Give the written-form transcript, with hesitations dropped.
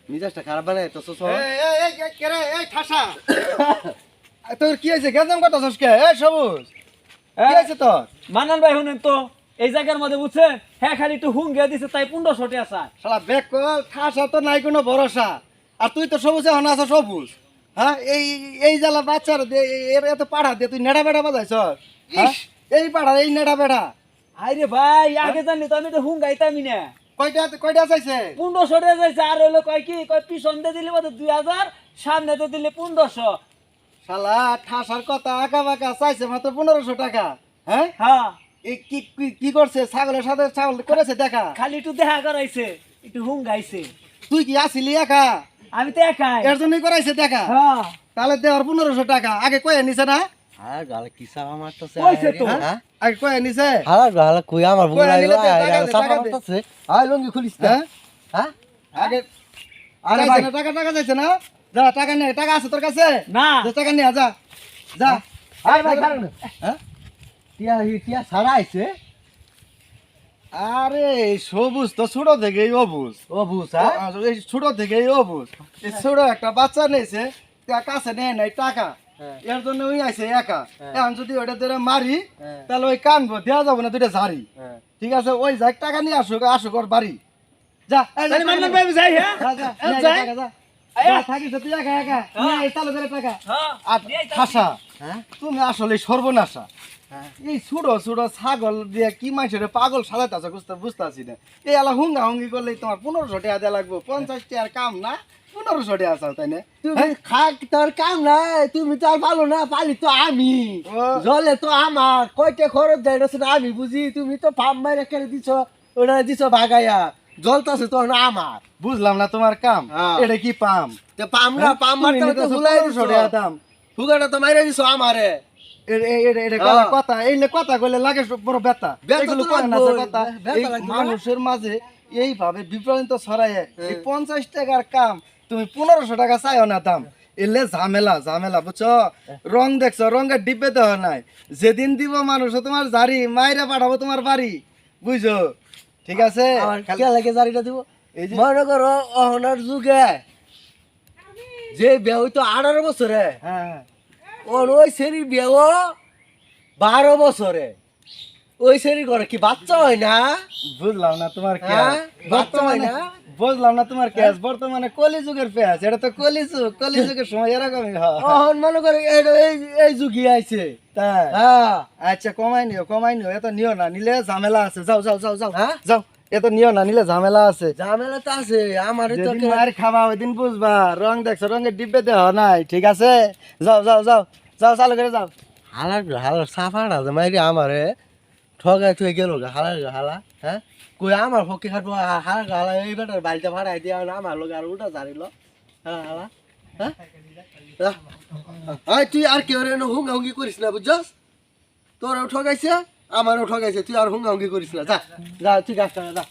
মিজাজটা খারাপ বানায় তো এই ঠাসা তোর কি হয়েছে গেজাম কথা সসকে এই সবুজ কি হয়েছে তোর মানান ভাই শুনেন তো এই জায়গার মধ্যে বুঝছেন হ্যাঁ খালি একটু হুঙ্গে দিছে তাই 1500 টাকা চায় শালা বেকল ঠাসা তো নাই কোনো ভরসা আর তুই তো সবুজে হনা আছো সবুজ হ্যাঁ এই জ্বালা বাচ্চার এর এত পাড়া দিয়ে তুই নেড়া বেড়া বাজাইছ এই পাড়া এই নেড়া বেড়া আরে ভাই আগে জানলি তো আমি তো হুঙ্গাইতামই না কয়টা চাইছে 1500 টাকা চাইছে আর হইলো কয় কি কয় পিছন দিয়ে দিলে বোধ 2000 সামনে দিয়ে দিলে 1500 শালা ঠাসার কথা আঁকা বাঁকা চাইছে মাত্র 1500 টাকা হ্যাঁ হ্যাঁ এই কি করছে ছাগলের সাথে ছাগল করেছে দেখা খালি একটু দেখা করাইছে একটু হুঙ্গাইছে তুই কি আসিলি একা আমি তো একাই এর জন্যই করাইছে দেখা হ্যাঁ তাহলে দেওয়ার 1500 টাকা আগে কয়ে নিছে না আর গালে কি সারা মারতেছে কইছে তো হ্যাঁ আগে কয়ে নিছে হালা গালা কই আমার কই নিলে দে, টাকা দে, সারা টাকা দে। মারতেছে আই লঙ্গি খুলিস না হ্যাঁ হ্যাঁ আগে আরে চাইছে ভাই না, টাকা চাইছে না যা টাকা নে টাকা আছে তোর কাছে না যা টাকা নিয়ে যা যা আই ভাই কারণ হ্যাঁ টিয়া সারা আইছে আরে এই সবুজ তো ছোট থেকেই অবুজ ও বুঝা এই ছোট থেকেই অবুজ এই ছোট একটা বাচ্চা নিয়েছে কাছে নেয় নাই টাকা হ্যাঁ। এর জন্য ওই আইছে একা হ্যাঁ। এখন যদি ওটা ধরে মারি হ্যাঁ। তাহলে ওই কানবো দেওয়া যাবো না দুইটা ঝাড়ি হ্যাঁ ঠিক আছে ওই যাক টাকা নিয়ে আসুক ওর বাড়ি যা এই যা, তাহলে মান্নান টাকা ভাই আমি যাই হ্যাঁ যা, যা, নিয়ে আয় যাই। টাকা, যা। আয়া। যা, থাকিস তুই একা একা নিয়ে আয়, চালু করে টাকা হ্যাঁ আর ঠাসা হ্যাঁ তুমি আসলে সর্বনাশা হ্যাঁ এই ছোট ছোট ছাগল দিয়ে কি মানুষের পাগল সাজাইতেছে বুঝতেছি না এই এলা হুঙ্গা হুঙ্গি করলে তোমার 1500 টাকা দেওয়া লাগবো 50 টাকার কাম না 1500 টাকা চাও তাই না তুমি খাক তোর কাম নাই তুমি তো আর পালো না পালি তো আমি ও। জলে তো আমার কয়টা খরচ দেয় না সেটা আমি বুঝি তুমি তো পাম মাইরে কেন দিছ ওটা দিছ ভাগাইয়া জলতাছে তো না আমার বুঝলাম না তোমার কাম হ্যাঁ। এটা কি পাম তো পাম না পাম তুমি মারতে তো নিতেছো হুলাই 1500 দিছ টাকা দাম হুগাটা তো মাইরে দিছ আমারে এটা হ্যাঁ। কথা এই নে কথা কইলে লাগে বড় ব্যথা ব্যথা এগুলো তো কয় না লাগবেই। যে কথা ব্যথা এই লাগবে না। মানুষের মাঝে এইভাবে বিপ্লবিত ছড়ায় এই হ্যাঁ। 50 টাকার কাম তুমি 1500 টাকা চাইও না দাম এলে ঝামেলা বুঝছো রং দেখছো রঙের ডিব্বে দেওয়া নাই যেদিন দিব মানুষ তোমার জারি মাইরা পাঠাবো তোমার বাড়ি বুঝছো ঠিক আছে আমার কে লাগে জারিটা দিব এই যে মনে করো অহনার যুগে যে বিয়ে হইতো 18 বছরে হ্যাঁ ওই সেরির বিয়েও 12 বছরে ওই সেরির ঘরে কি বাচ্চা হয় না বুঝলাম না তোমার হ্যাঁ? কেস বাচ্চা হয় বর্তমানে না? বুঝলাম না তোমার কেস বর্তমানে কলিযুগের পেঁয়াজ এটা তো কলিযুগের সময় এরকমই হয় অহন মনে করে এই যুগই আইছে তাই হ্যাঁ আচ্ছা কমাই নিও এত নিও না নিলে ঝামেলা আছে যাও হ্যাঁ? যাও এত নিও না নিলে ঝামেলা আছে ঝামেলা তো আছে আমার তো যেদিন মার খাবা ওই দিন বুঝবা রং দেখছো রঙের ডিব্বে দেওয়া নাই ঠিক আছে যাও চালু করে যাও হালার সাফাটা যে মাইরি আমারে ঠগাই থুয়ে গেল হালা হ্যাঁ কই আমার ফকি খাটবো হালা এই বেটার বাড়িতে ভাড়াই দিয়া আমার লোক আর উল্টা জারিল হালা হ্যাঁ আয় তুই আর কেউ হুঙ্গা হুঙ্গি করিস না বুঝছস তোরাও ঠগাইছে আমারও ঠগাইছে তুই আর হুঙ্গা হুঙ্গি করিস না যা যা তুই গাছটা যা